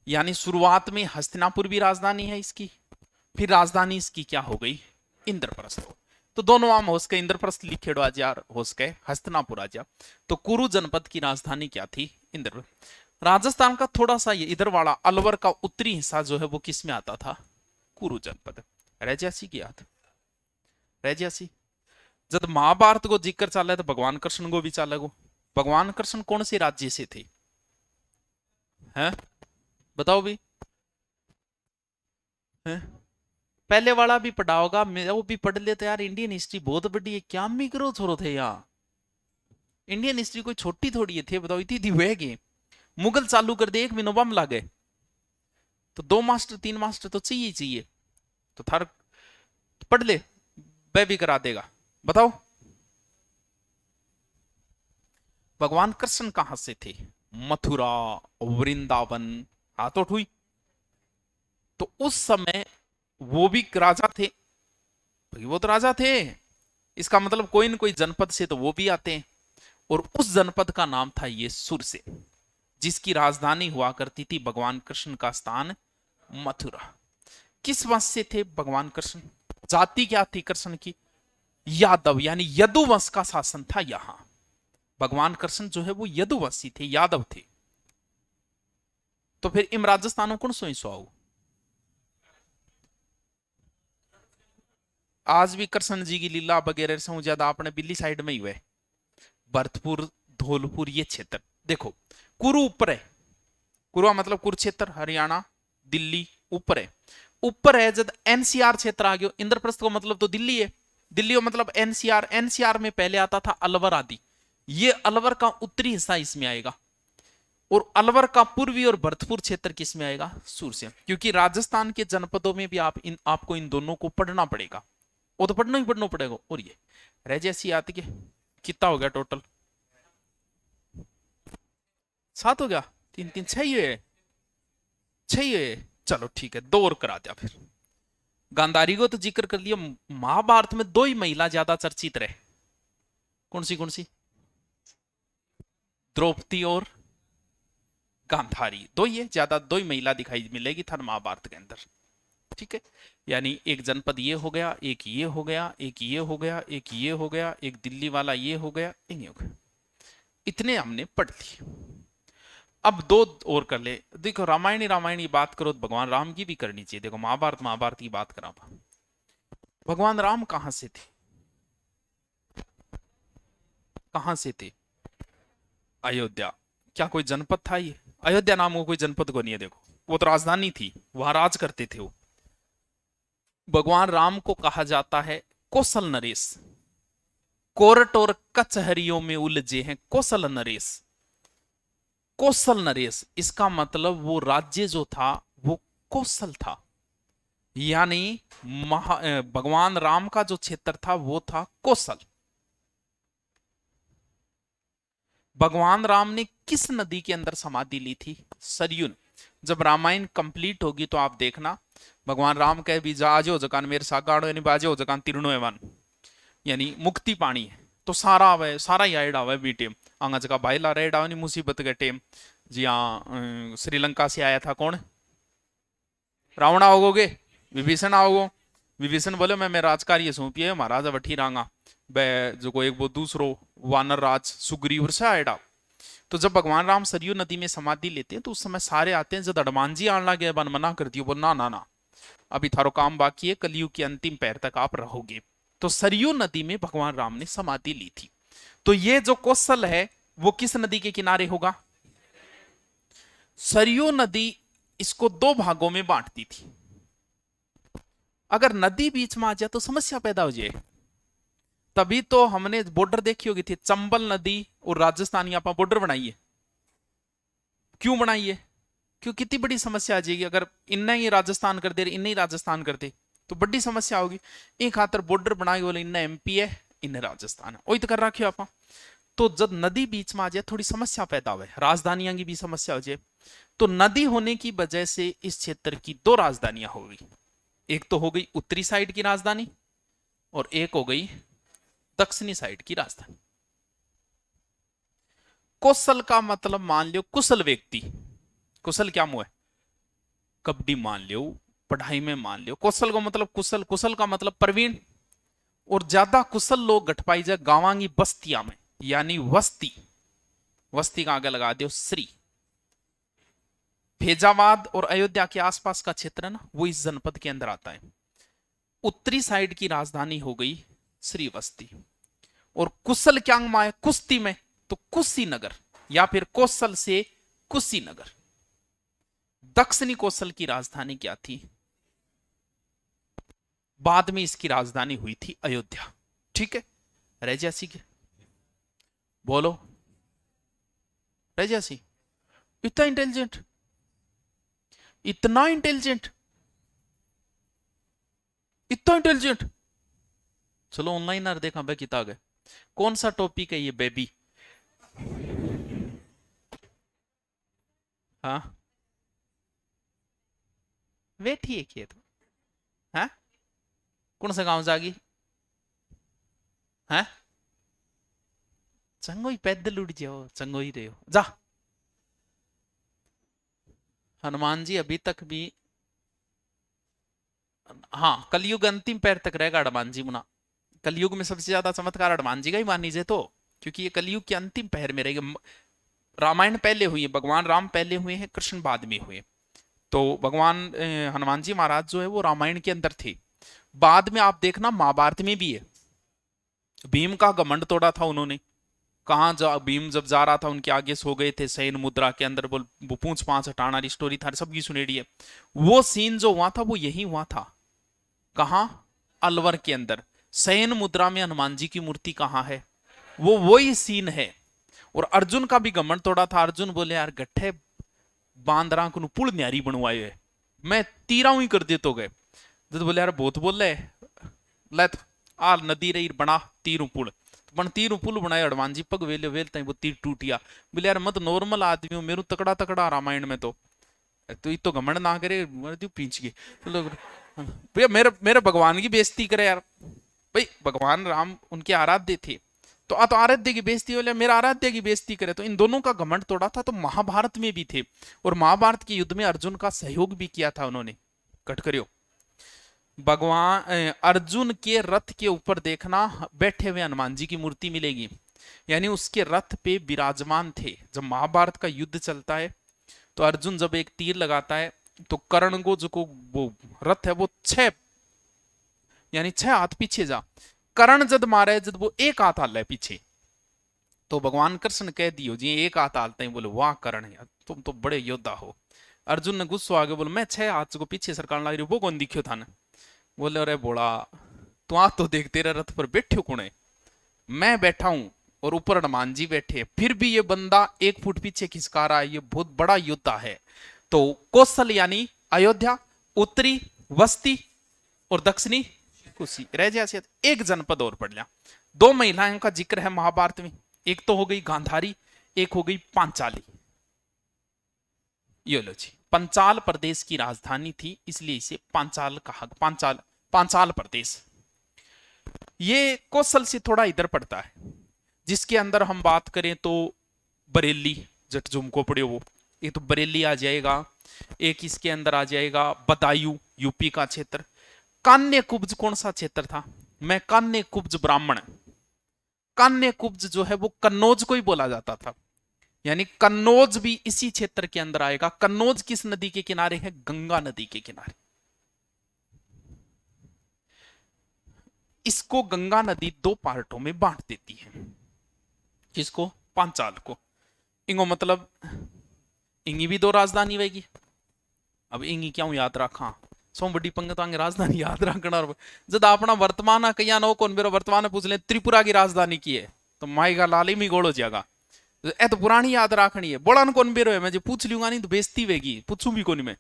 यानी शुरुआत में हस्तिनापुर भी राजधानी है इसकी, फिर राजधानी इसकी क्या हो गई, इंद्रप्रस्थ, तो दोनों आम हो सके, इंद्रप्रस्थ लिखे आज यार हो सके हस्तिनापुर आ जा, तो कुरु जनपद की राजधानी क्या थी, इंद्र। राजस्थान का थोड़ा सा ये इधर वाला अलवर का उत्तरी हिस्सा जो है वो किस में आता था, कुरु जनपद, रैजासी की याद, रैजासी, जब महाभारत को जिक्र चला तो भगवान कृष्ण को भी चला गो, भगवान कृष्ण कौन से राज्य से थे, हैं बताओ भी, हैं पहले वाला भी पढ़ा होगा, मैं वो भी पढ़ लेते यार, इंडियन हिस्ट्री बहुत बड़ी है, क्या मिक्रो छोरो थे यहाँ, इंडियन हिस्ट्री कोई छोटी थोड़ी है थे, बताओ इतनी थी वेगे, मुगल चालू कर दे 1 महीनों बम ला गए, तो 2 मास्टर 3 मास्टर तो चाहिए ही चाहिए, तो थार पढ़ ले, वह भी करा देगा, बताओ भगवान कृष्ण कहां से थे, मथुरा, वृंदावन, हाथों ठुई, तो उस समय वो भी राजा थे, वो तो राजा थे, इसका मतलब कोई न कोई जनपद से तो वो भी आते हैं, और उस जनपद का नाम था ये सुरसेन, जिसकी राजधानी हुआ करती थी भगवान कृष्ण का स्थान मथुरा। किस वंश से थे भगवान कृष्ण, जाति क्या थी कृष्ण की, यादव यानी यदुवंश का शासन था यहां। भगवान कृष्ण जो है वो यदुवंशी थे, यादव थे। तो फिर इन राजस्थानों कौन सोई सो आज भी कृष्ण जी की लीला वगैरह से ज्यादा अपने दिल्ली साइड में ही हुए, भरतपुर, धौलपुर, ये क्षेत्र देखो। कुरु ऊपर है, कुरुआ मतलब कुरुक्षेत्र, हरियाणा, दिल्ली ऊपर है। ऊपर है जब एनसीआर क्षेत्र आ गया, इंद्रप्रस्थ को मतलब तो दिल्ली है, दिल्ली को मतलब एनसीआर। एनसीआर में पहले आता था अलवर आदि, ये अलवर का उत्तरी हिस्सा इसमें आएगा, और अलवर का पूर्वी और भरतपुर क्षेत्र किस में आएगा, सूरसेन। क्योंकि राजस्थान के जनपदों में भी आपको इन दोनों को पढ़ना पड़ेगा, वो तो पढ़ना ही पढ़ना पड़ेगा। और ये रह जैसी आती के कितना हो गया टोटल, 7 हो गया, 3 3 6 ही है, 6 ही है। चलो ठीक है, 2 और करा दिया फिर। गांधारी को तो जिक्र कर लिया। महाभारत में 2 ही महिला ज्यादा चर्चित रहे, कौन सी? द्रौपदी और गांधारी, 2 ही है ज्यादा, 2 ही महिला दिखाई मिलेगी था महाभारत के अंदर। ठीक है, यानी एक जनपद ये हो गया, एक ये हो गया, एक ये हो गया, एक ये हो गया, एक दिल्ली वाला ये हो गया, ये हो गया। इतने हमने पढ़ लिए। अब 2 और कर ले। देखो रामायणी बात करो तो भगवान राम की भी करनी चाहिए। देखो महाभारत की बात करा, भगवान राम कहां से थे, कहां से थे? अयोध्या। क्या कोई जनपद था ये? अयोध्या नाम को कोई जनपद को नहीं है, देखो वो तो राजधानी थी, वहां राज करते थे वो। भगवान राम को कहा जाता है कौशल नरेश, कोर्ट और कचहरियों में उलझे हैं कौशल नरेश। कौशल नरेश इसका मतलब वो राज्य जो था वो कौशल था, यानी भगवान राम का जो क्षेत्र था वो था कौशल। भगवान राम ने किस नदी के अंदर समाधि ली थी? सरयू। जब रामायण कंप्लीट होगी तो आप देखना, भगवान राम कहे भी जाजो जकान मेरे सागाड़ो यानी बाजो जकान तीर्णो एवन, यानी मुक्ति पानी है। तो सारा आवे, सारा ही आएड आवे बी टेम आंगा जगह भाई ला रेड आवे मुसीबत के टेम। जी हाँ, श्रीलंका से आया था कौन? रावण आओगे, विभीषण आओगो। विभीषण बोले मैं राजकार्य सौंपिए महाराजा वठी रांगा बे जो को एक वो दूसरो वानर राज सुग्रीव से आएडा। तो जब भगवान राम सरयू नदी में समाधि लेते हैं तो उस समय सारे आते हैं, जब हनुमान जी आने लगे बन मना कर दियो, बोल ना ना ना अभी थारो काम बाकी है, कलयुग के अंतिम पैर तक आप रहोगे। तो सरयू नदी में भगवान राम ने समाधि ली थी। तो ये जो कौशल है वो किस नदी के किनारे होगा? सरयू नदी इसको 2 भागों में बांटती थी। अगर नदी बीच में आ जाए तो समस्या पैदा हो जाए। तभी तो हमने बॉर्डर देखी होगी थी, चंबल नदी और राजस्थान यहाँ पर बॉर्डर बनाई है। क्यों बनाई है? क्यों, कितनी बड़ी समस्या आ जाएगी अगर इन्ना ही राजस्थान कर दे, इन्ना ही राजस्थान कर दे तो बड़ी समस्या होगी। एक खातर बॉर्डर बनाई बोले इन्ना एमपी है, इन्हें राजस्थान है, वही तो कर रखियो आप। तो जब नदी बीच में आ जाए थोड़ी समस्या पैदा हो, राजधानियां की भी समस्या हो जाए। तो नदी होने की वजह से इस क्षेत्र की 2 राजधानियां हो गई। एक तो हो गई उत्तरी साइड की राजधानी और एक हो गई दक्षिणी साइड की राजधानी। कौशल का मतलब मान लो कुशल व्यक्ति, कुशल क्या मुंह है? कबड्डी मान लो, पढ़ाई में मान लो। कौशल का मतलब कुशल, कुशल का मतलब प्रवीण। और ज्यादा कुशल लोग घट पाई जाए गांव की बस्तियां में, यानी वस्ती। वस्ती का आगे लगा दो श्री। फैजाबाद और अयोध्या के आसपास का क्षेत्र है ना, वो इस जनपद के अंदर आता है। उत्तरी साइड की राजधानी हो गई श्रीवस्ती। और कुशल क्या है कुश्ती में? तो कुशीनगर या फिर कौशल से कुशीनगर। दक्षिणी कौशल की राजधानी क्या थी? बाद में इसकी राजधानी हुई थी अयोध्या। ठीक है, रह जैसी के बोलो, रह जैसी। इतना इंटेलिजेंट, इतना इंटेलिजेंट, इतना इंटेलिजेंट। चलो ऑनलाइन आर देखा भाई किताब है। कौन सा टॉपिक है ये बेबी? हाँ बैठी है खेत। हाँ कौन सा गांव जागी? हाँ चंगो ही पैदल उड़ जाओ, चंगो ही रहे हो जा। हनुमान जी अभी तक भी, हाँ कलयुग अंतिम पैर तक रहेगा हनुमान जी मुना। कलयुग में सबसे ज्यादा चमत्कार हनुमान जी का ही मान लीजिए तो, क्योंकि ये कलयुग के अंतिम पहर में रहेगा। रामायण पहले हुई है, भगवान राम पहले हुए हैं, कृष्ण बाद में हुए। तो भगवान हनुमान जी महाराज जो है वो रामायण के अंदर थे। बाद में आप देखना महाभारत में भी है, भीम का घमंड तोड़ा था उन्होंने। कहाँ जा भीम जब जा रहा था उनके आगे सो गए थे शयन मुद्रा के अंदर, बोल वो पूंछ पांछ हटाना वाली स्टोरी था, सबकी सुनेड़ी है। वो सीन जो हुआ था वो यही हुआ था। कहाँ? अलवर के अंदर शयन मुद्रा में हनुमान जी की मूर्ति कहाँ है? वो वही सीन है। और अर्जुन का भी घमंड तोड़ा था। अर्जुन बोले यार गट्ठे बांदरा को पुल न्यारी बनवाए है, मैं तीरा ही कर दे तो गए। तो बोले यार बहुत बोल रहे ले तो आ नदी रही बना तीरू पुल, बन तीरू पुल बनाए हनुमान जी पग वेले वेलते वो तीर टूटिया। बोले यार मत नॉर्मल आदमी हूं, मेरू तकड़ा तकड़ा रामायण में तो तो घमंड ना करे पींच गए। तो भैया मेरे मेरे भगवान की बेइज्जती करे यार। भाई भगवान राम उनके आराध्य थे, तो आराध्य की बेइज्जती हो, मेरा आराध्य की बेइज्जती करे। तो इन दोनों का घमंड तोड़ा था। तो महाभारत में भी थे, और महाभारत के युद्ध में अर्जुन का सहयोग भी किया था उन्होंने। कट करियो, भगवान अर्जुन के रथ के ऊपर देखना बैठे हुए हनुमान जी की मूर्ति मिलेगी, यानी उसके रथ पे विराजमान थे। जब महाभारत का युद्ध चलता है तो अर्जुन जब एक तीर लगाता है तो कर्ण को जो को वो रथ है वो 6 यानी 6 हाथ पीछे जा, कर्ण जद मारे जब वो एक हाथ हाल है पीछे, तो भगवान कृष्ण कह दियो जी एक हाथ हालते हैं। बोले वाह कर्ण यार तुम तो बड़े योद्धा हो। अर्जुन ने गुस्सा आगे बोले मैं 6 हाथ को पीछे सरकार लग रही, वो कौन दिखियो था ना? बोले अरे बोला तू आ तो देख तेरे रथ पर बैठे कौन है? मैं बैठा हूं और ऊपर हनुमान जी बैठे, फिर भी ये बंदा 1 फुट पीछे खिसका रहा है, ये बहुत बड़ा योद्धा है। तो कौशल यानी अयोध्या, उत्तरी वस्ती और दक्षिणी कुशी रह जाए एक जनपद और पड़ लिया। 2 महिलाओं का जिक्र है महाभारत में, एक तो हो गई गांधारी, एक हो गई पांचाली। ये लो जी, पंचाल प्रदेश की राजधानी थी इसलिए इसे पांचाल कहा, पांचाल प्रदेश। ये कौशल से थोड़ा इधर पड़ता है, जिसके अंदर हम बात करें तो बरेली जट जुमको पड़े वो, ये तो बरेली आ जाएगा। एक इसके अंदर आ जाएगा बदायूं यूपी का क्षेत्र। कान्य कुब्ज कौन सा क्षेत्र था? मैं कान्य कुब्ज ब्राह्मण। कान्य कुब्ज जो है वो कन्नौज को ही बोला जाता था, यानी कन्नौज भी इसी क्षेत्र के अंदर आएगा। कन्नौज किस नदी के किनारे है? गंगा नदी के किनारे। इसको गंगा नदी 2 पार्टों में बांट देती है। किसको? पांचाल को। इंगो मतलब इंगी भी 2 राजधानी रहेगी। अब इंगी क्यों याद रखा? सो बड़ी पंगतांगे राजधानी याद रखना। जब अपना वर्तमान कहीं नो कौन मेरा वर्तमान पूछ ले त्रिपुरा की राजधानी की है तो माएगा लाली में गोड़ो जाएगा। ए तो पुरानी याद रखनी है। बोला कौन बेरो है, मैं जो पूछ लूंगा नहीं तो बेइज्जती वेगी, पूछू भी कौन मैं।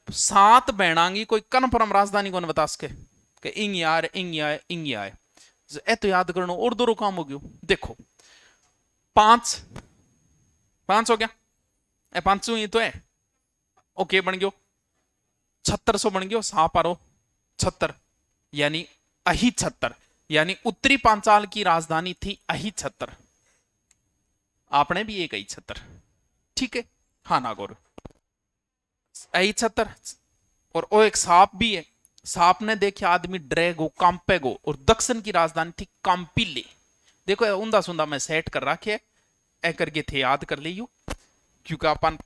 7 बहनांगी कोई कन्फर्म राजधानी कौन बता सके कि इंग यार इंग आए इंग आए। ए तो याद करना और 2 काम हो गयो। देखो 5 हो गया, ए 5 ही तो है। ओके बन गयो 7600 बन गयो। 7 पारो 76 यानी अही 76, यानी उत्तरी पांचाल की राजधानी थी अही 76। आपने भी एक अही 76, ठीक है? हाँ नागौर अही 76। और वो एक सांप भी है। सांप ने देखे आदमी ड्रैगो कांपेगो। और दक्षिण की राजधानी थी कांपिले। देखो उंदा सुंदा मैं सेट कर रखे ए करके थे, याद कर लियो। क्योंकि अपन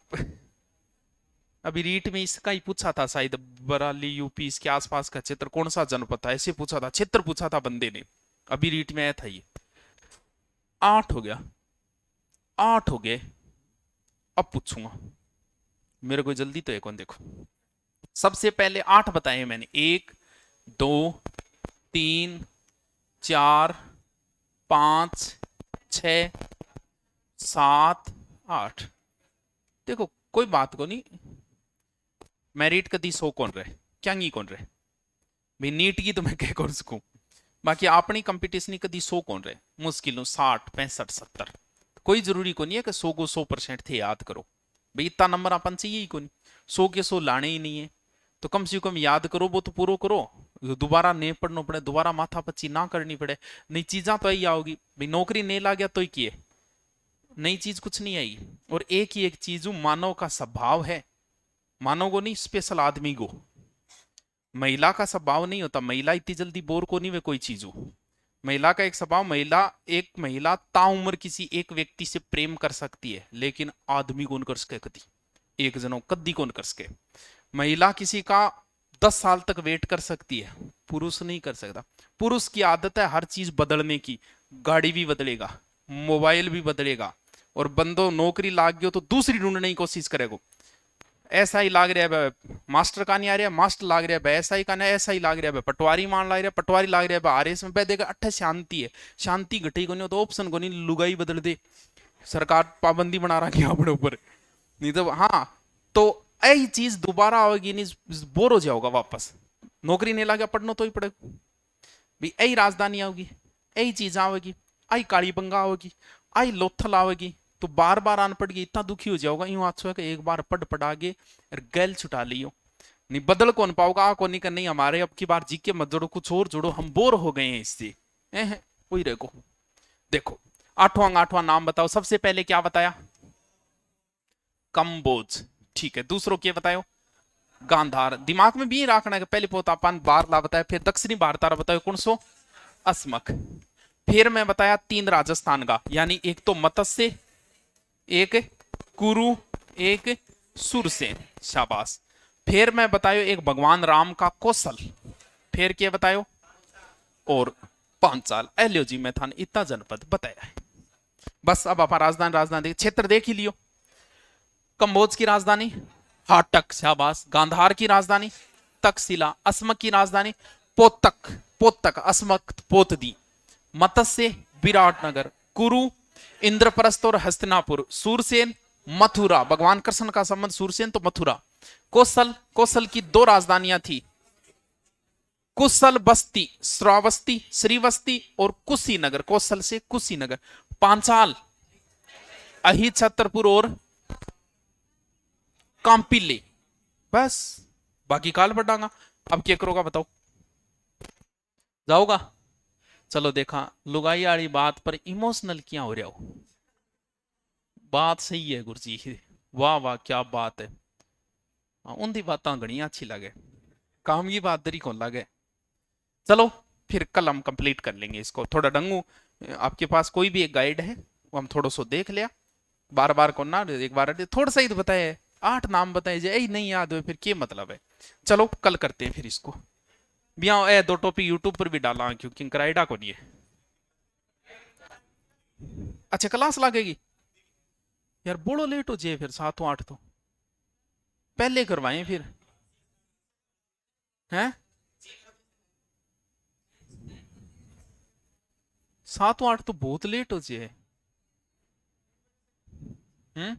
अभी रीट में इसका ही पूछा था शायद, बराली यूपी इसके आसपास का क्षेत्र कौन सा जनपद था, ऐसे पूछा था, क्षेत्र पूछा था बंदे ने। अभी रीट में आया था ये। 8 हो गया, 8 हो गए। अब पूछूंगा, मेरे को जल्दी तो है कौन। देखो सबसे पहले 8 बताए मैंने, 1 2 3 4 5 6 7 8। देखो कोई बात को नहीं, मेरिट कदी 100 कौन रहे, क्या नहीं कौन रहे भाई, नीट की तो मैं कह कर सकूं। बाकी अपनी कंपटीशन कदी 100 कौन रहे, मुश्किल 60 65 70। कोई जरूरी को नहीं है कि 100 को 100% थे याद करो भाई, इतना नंबर अपन चाहिए ही को नहीं। 100 के 100 लाने ही नहीं है, तो कम से कम याद करो, वो तो पूरा करो। दोबारा नहीं पढ़ना पड़े, दोबारा माथा पच्ची ना करनी पड़े। नई चीजा तो आई आओगी भाई, नौकरी नहीं ला गया तो ही किए, नई चीज कुछ नहीं आई। और एक ही एक चीज मानव का स्वभाव है, मानव को नहीं स्पेशल आदमी को। महिला का स्वभाव नहीं होता, महिला इतनी जल्दी बोर को नहीं वे कोई चीज हो। महिला का एक स्वभाव, महिला ताउम्र किसी एक व्यक्ति से प्रेम कर सकती है, लेकिन आदमी कौन कर सके कदी, एक जनो कदी कौन कर सके। महिला किसी का 10 साल तक वेट कर सकती है, पुरुष नहीं कर सकता। पुरुष की आदत है हर चीज बदलने की, गाड़ी भी बदलेगा, मोबाइल भी बदलेगा, और बंदो नौकरी लाग गयो तो दूसरी ढूंढने की कोशिश करेगा। ऐसा ही लाग रहा है मास्टर का नहीं आ रहा, मास्टर लाग रहा है ऐसा ही का नहीं, ऐसा ही लाग रहा है पटवारी मान लाग रहा है, पटवारी लाग रहा है आरएस में देगा। अट्ठे शांति है, शांति घटी को नहीं तो ऑप्शन को नहीं, लुगाई बदल दे, सरकार पाबंदी बना रहा है अपने ऊपर, नहीं तो हाँ। तो यही चीज दोबारा आएगी नहीं, बोर हो जाओगा वापस, नौकरी नहीं लगा पढ़ना तो ही पड़ेगा भी। यही राजधानी आओगी, यही चीज आवेगी, आई काली पंगा आवेगी, आई लोथल आवेगी, तो बार बार आन पड़ गई, इतना दुखी हो जाओगा। यूं अच्छा है कि एक बार पढ़ पढ़ा के गैल छुटा लियो, नहीं बदल कौन पाओगा, आ कौन नहीं कर, नहीं हमारे अब की बार जी के मत जोड़ो, कुछ और जोड़ो, हम बोर हो गए हैं इससे। वही रेको देखो, आठवां आठवां नाम बताओ। सबसे पहले क्या बताया, कंबोज, ठीक है। दूसरों के बताओ, गांधार, दिमाग में भी रखना है, पहले पोतापान बारला बताया, फिर दक्षिणी भारतारा बताओ कौन सो, अस्मक। फिर मैं बताया 3 राजस्थान का, यानी एक तो मत्स्य, एक कुरु, एक सुरसेन, शाबाश। फिर मैं बतायो एक भगवान राम का कौशल, फिर क्या बतायो, और पांचाल। एलियो जी मैं था इतना जनपद बताया है। बस अब आप राजधानी राजधानी क्षेत्र देख ही लियो। कंबोज की राजधानी हाटक, शाबाश। गांधार की राजधानी तक्षशिला। अस्मक की राजधानी पोतक, पोतक अस्मक पोतदी। मत्स्य विराटनगर। कुरु इंद्रप्रस्थ और हस्तिनापुर। सूरसेन मथुरा, भगवान कृष्ण का संबंध सूरसेन तो मथुरा। कौशल, कौशल की 2 राजधानियां थी, कुशल बस्ती, श्रावस्ती, श्रीवस्ती और कुशीनगर, कौशल से कुशीनगर। पांचाल अहि छतरपुर और कांपिले, बस बाकी काल बढ़ागा। अब क्या करोगा बताओ, जाओगा? चलो देखा, लुगाई वाली बात पर इमोशनल क्या हो रहा हो, बात सही है गुरुजी, वाह वाह क्या बात है। उनकी बात घनी अच्छी लगे, काम की बात दरी कौन लगे। चलो फिर कल हम कंप्लीट कर लेंगे इसको, थोड़ा डंगू आपके पास कोई भी एक गाइड है वो हम थोड़ा सो देख लिया, बार बार कौन ना, एक बार थोड़ा सा ही तो बताए, 8 नाम बताए जाए, यही नहीं याद हुए फिर क्या मतलब है। चलो कल करते हैं फिर इसको, बिया ए 2 टॉपिक यूट्यूब पर भी डाला क्योंकि कराइडा को नहीं है। अच्छा क्लास लगेगी यार, बोलो लेट हो जाए फिर 7-8 तो पहले करवाएं फिर, हैं 7-8 तो बहुत लेट हो जाए। हम्म,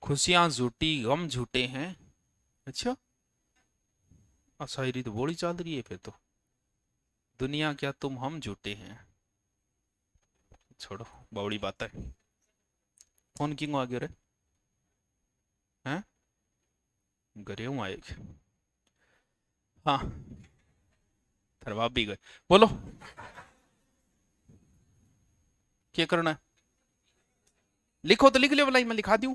खुशियां झूठी गम झूठे हैं। अच्छा शायरी तो बोली चल रही है फिर तो, दुनिया क्या तुम हम झूठे हैं। छोड़ो बड़ी बात है। फोन किंग आ गया रे, हैं घरे हूँ आए, हाँ थरवा भी गए, बोलो क्या करना है, लिखो तो लिख लियो, भलाई मैं लिखा दूं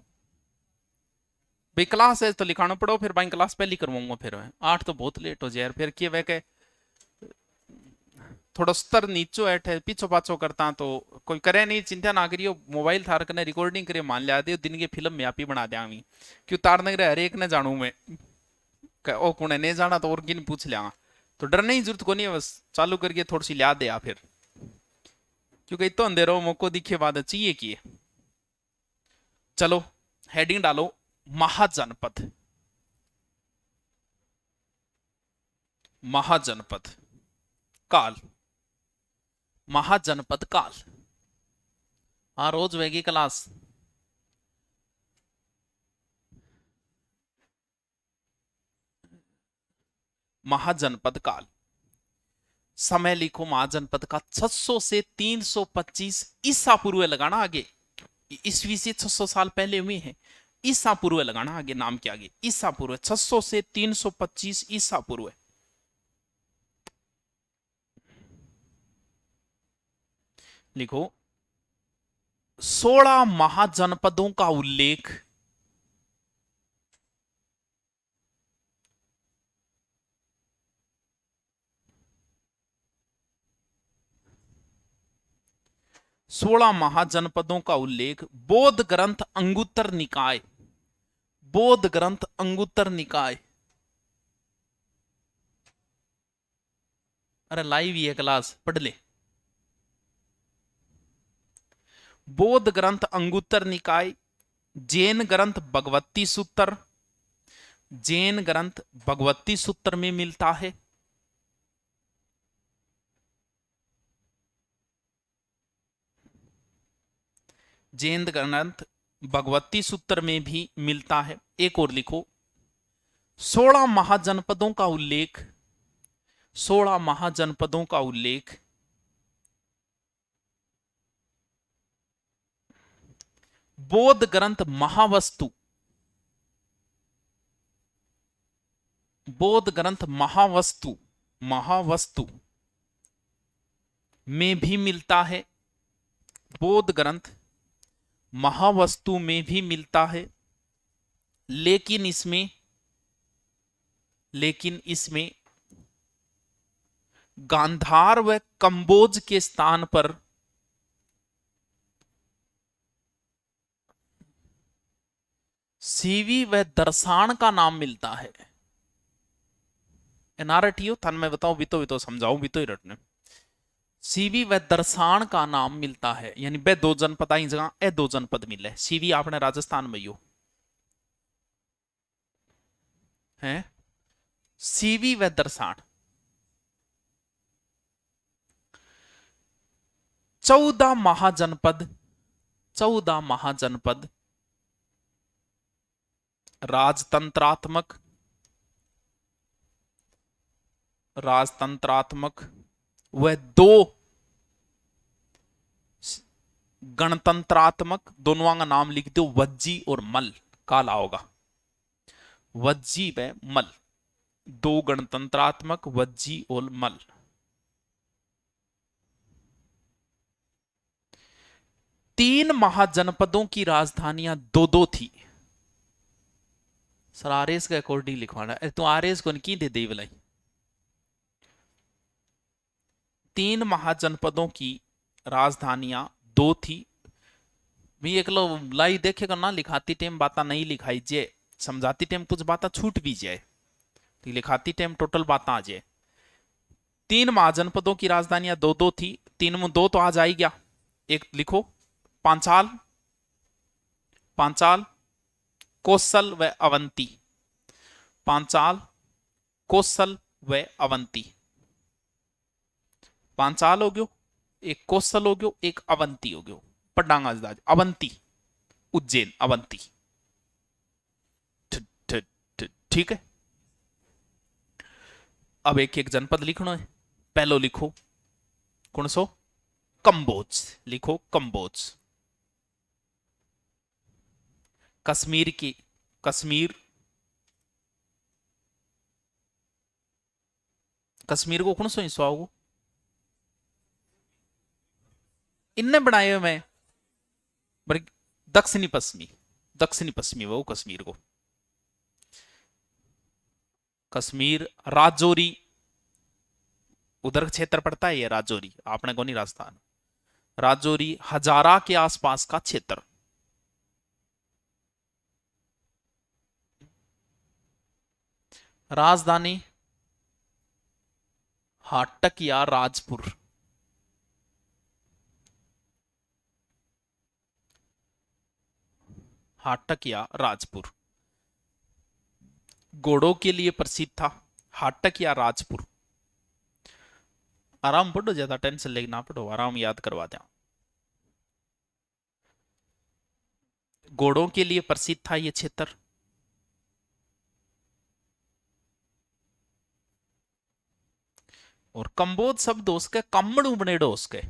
भाई, क्लास है तो लिखाना पड़ो, फिर भाई क्लास पहले करवाऊंगा, फिर मैं 8 तो बहुत लेट हो जाए फिर क्या वह के थोड़ा स्तर नीचो है पीछो पाछो करता तो कोई करे नहीं, चिंता ना करियो, मोबाइल थार कने रिकॉर्डिंग करे मान लिया दे, दिन के फिल्म में आप ही बना दिया क्यों तार नगर हर एक ने जानू मैं, ओ कौन है नहीं जाना तो और किन पूछ लिया, तो डरने की जरूरत को नहीं है, बस चालू करके थोड़ी सी लिया दे आ फिर, क्योंकि इतो अंधेरो मौको दिखे बाद चाहिए कि। चलो हेडिंग डालो, महाजनपद, महाजनपद काल, महाजनपद काल। हाँ रोज वेगी क्लास, महाजनपद काल। समय लिखो महाजनपद का 600 से 325 ईसा पूर्व लगाना आगे, ईस्वी से 600 साल पहले हुए हैं, ईसा पूर्व लगाना आगे, नाम के आगे ईसा पूर्व, 600 से 325 ईसा पूर्व। लिखो 16 महाजनपदों का उल्लेख 16 महाजनपदों का उल्लेख बौद्ध ग्रंथ अंगुत्तर निकाय, बौद्ध ग्रंथ अंगुत्तर निकाय। अरे लाइव ही है क्लास, पढ़ ले। बौद्ध ग्रंथ अंगुत्तर निकाय, जैन ग्रंथ भगवती सूत्र, जैन ग्रंथ भगवती सूत्र में मिलता है। जैन ग्रंथ भगवती सूत्र में भी मिलता है। एक और लिखो, 16 महाजनपदों का उल्लेख, 16 महाजनपदों का उल्लेख बौद्ध ग्रंथ महावस्तु, बौद्ध ग्रंथ महावस्तु, महावस्तु में भी मिलता है। बौद्ध ग्रंथ महावस्तु में भी मिलता है, लेकिन इसमें गांधार व कंबोज के स्थान पर सीवी व दर्शान का नाम मिलता है। एनआरटी थान मैं बताऊं भी तो समझाऊं भी तो ही रटने। सीवी व दर्शान का नाम मिलता है, यानी बे दो जनपद आई जगह ए दो जनपद मिले। सीवी आपने राजस्थान में यो है, सीवी व दर्शान। 14 महाजनपद, 14 महाजनपद राजतंत्रात्मक, राजतंत्रात्मक व 2 गणतंत्रात्मक, दोनों का नाम लिख दो, वज्जी और मल। काला होगा वज्जी व मल, 2 गणतंत्रात्मक वज्जी और मल। तीन महाजनपदों की राजधानियां दो दो थी। सर आरएस के अकॉर्डिंग लिखवाना है तो आरएस को की दे बुलाई। 3 महाजनपदों की राजधानियां 2 थी। भी एक लो लाई देखेगा ना, लिखाती टाइम बात नहीं लिखाई जे, समझाती टाइम कुछ बात छूट भी जाए, तो लिखाती टाइम टोटल बात आ जाए। 3 महाजनपदों की राजधानियां 2 2 थी। 3 में 2 तो आज आ ही गया। एक लिखो, पांचाल, पांचाल, कौशल व अवंती। पांचाल, कौशल व अवंती। पांचाल हो गयो, एक कौशल हो गयो, एक अवंती हो गयो। पढ़ांगा आज अवंती, उज्जैन, अवंती। ठीक है। अब एक एक जनपद लिखना है। पहलो लिखो कौन सो, कंबोज। लिखो कंबोज। कश्मीर की, कश्मीर, कश्मीर को कौन सो हिस्सा होगा, इनने बनाए हुए मैं बड़ी दक्षिणी पश्चिमी, दक्षिणी पश्चिमी वो कश्मीर को। कश्मीर, राजौरी, उधर क्षेत्र पड़ता है ये राजौरी, आपने को नहीं राजस्थान। राजौरी हजारा के आसपास का क्षेत्र। राजधानी हाटक या राजपुर। हाटक या राजपुर। घोड़ों के लिए प्रसिद्ध था, हाटक या राजपुर। आराम पढ़ो, ज्यादा टेंशन लेना ना पढ़ो, आराम याद करवा दें। घोड़ों के लिए प्रसिद्ध था यह क्षेत्र। और कंबोज शब्द उसके कम्बड़ उबनेडो उसके,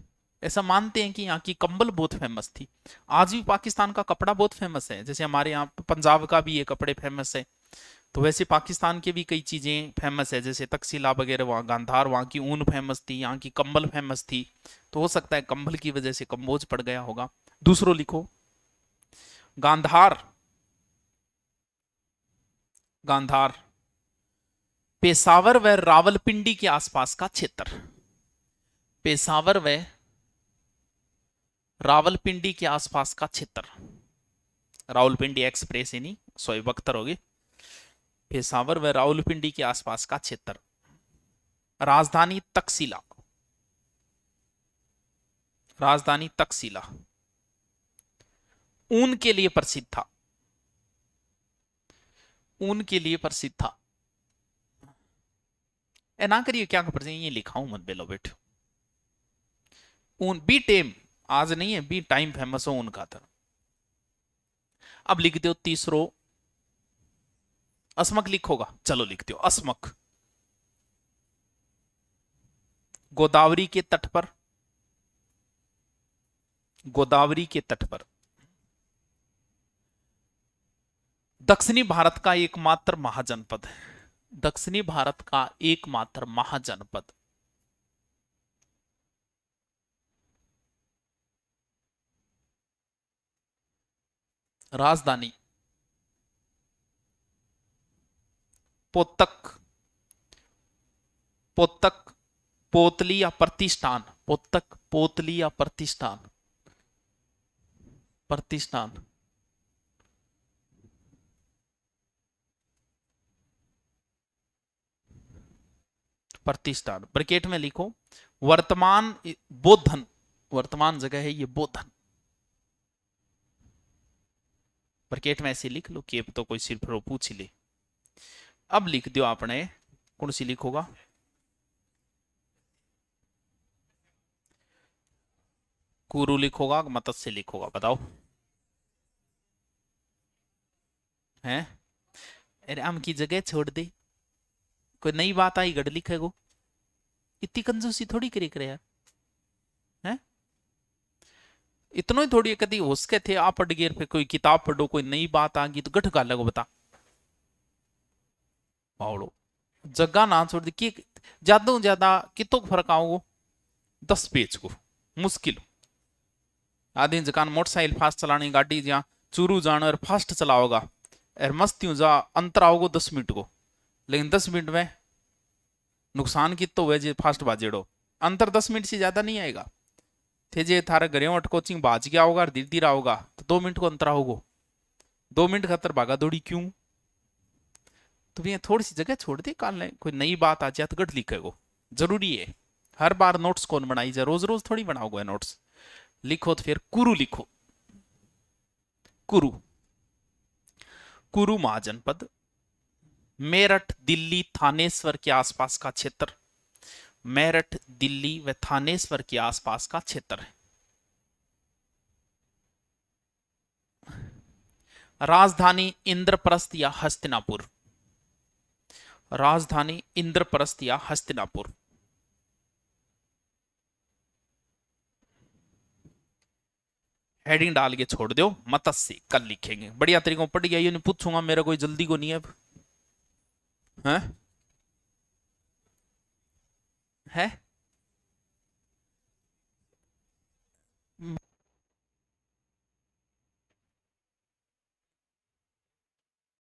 ऐसा मानते हैं कि यहाँ की कंबल बहुत फेमस थी। आज भी पाकिस्तान का कपड़ा बहुत फेमस है, जैसे हमारे यहाँ पंजाब का भी ये कपड़े फेमस है, तो वैसे पाकिस्तान की भी कई चीजें फेमस है, जैसे तकसीला वगैरह, वहाँ गांधार, वहाँ की ऊन फेमस थी, यहाँ की कंबल फेमस थी। तो हो सकता है कंबल की वजह से कंबोज पड़ गया होगा। दूसरो लिखो, गांधार, गांधार पेशावर व रावलपिंडी के आसपास का क्षेत्र। पेशावर व रावलपिंडी के आसपास का क्षेत्र, रावलपिंडी एक्सप्रेस ही नहीं, सॉरी बख्तर होगी, पेशावर व रावलपिंडी के आसपास का क्षेत्र। राजधानी तक्षशिला, राजधानी तक्षशिला। ऊन के लिए प्रसिद्ध था, ऊन के लिए प्रसिद्ध था। ए ना करिए क्या खबर, ये लिखा हूं मत बेलो बैठो। ऊन बी टेम, आज नहीं है, बी टाइम फेमस हो ऊन का था। अब लिख दो तीसरो, अस्मक लिखोगा, चलो लिख दो अस्मक। गोदावरी के तट पर, गोदावरी के तट पर। दक्षिणी भारत का एकमात्र महाजनपद, दक्षिणी भारत का एकमात्र महाजनपद। राजधानी पोतक, पोतक, पोतली या प्रतिष्ठान, पोतक, पोतली या प्रतिष्ठान, प्रतिष्ठान। प्रतिष्ठान ब्रैकेट में लिखो। वर्तमान बोधन, वर्तमान जगह है ये बोधन, ब्रैकेट में ऐसे लिख लो कि तो कोई सिर्फ रो पूछ ले। अब लिख दो आपने, कौन सी लिखोगा, कुरु लिखोगा, मत्स्य लिखोगा, बताओ हैं। अरे हम की जगह छोड़ दे, कोई नई बात आई गढ़ लिखेगो, इतनी कंजूसी थोड़ी करी करे यार, हैं इतना ही थोड़ी कदी हो सके थे आप पढ़ गए, फिर कोई किताब पढ़ो, कोई नई बात आ गई तो गठ गा लगो, बता पावड़ो जगह ना छोड़ दी कि ज्यादा ज्यादा कितो फर्क आओ 10 पेज को मुश्किल। आदि जकान मोटरसाइकिल फास्ट चलानी, गाड़ी जहाँ चूरू जाना और फास्ट चलाओगा और मस्ती जा अंतर आओगे 10 मिनट को, लेकिन 10 मिनट में नुकसान कितो हुए जे फास्ट बाजेड़ो, अंतर 10 मिनट से ज्यादा नहीं आएगा। थे जे थारे घरे वट कोचिंग बाज गया होगा और धीरे धीरे आओगा तो 2 मिनट को अंतर आओगो, 2 मिनट खातर भागा दौड़ी क्यों। तो ये थोड़ी सी जगह छोड़ दी, काल कोई नई बात आ जाए तो गढ़ लिखेगो, जरूरी है। हर बार नोट्स कौन बनाई जाए, रोज रोज थोड़ी बनाओगे नोट्स। लिखो तो फिर कुरु लिखो, कुरु, कुरु महाजनपद, मेरठ दिल्ली थानेश्वर के आसपास का क्षेत्र, मेरठ दिल्ली व थानेश्वर के आसपास का क्षेत्र है। राजधानी इंद्रप्रस्थ या हस्तिनापुर, राजधानी इंद्रप्रस्थ या हस्तिनापुर। हेडिंग डाल के छोड़ दो, मत्स्य कल लिखेंगे, बढ़िया तरीकों पढ़ गया, ये नहीं पूछूंगा, मेरा कोई जल्दी को नहीं है अब, है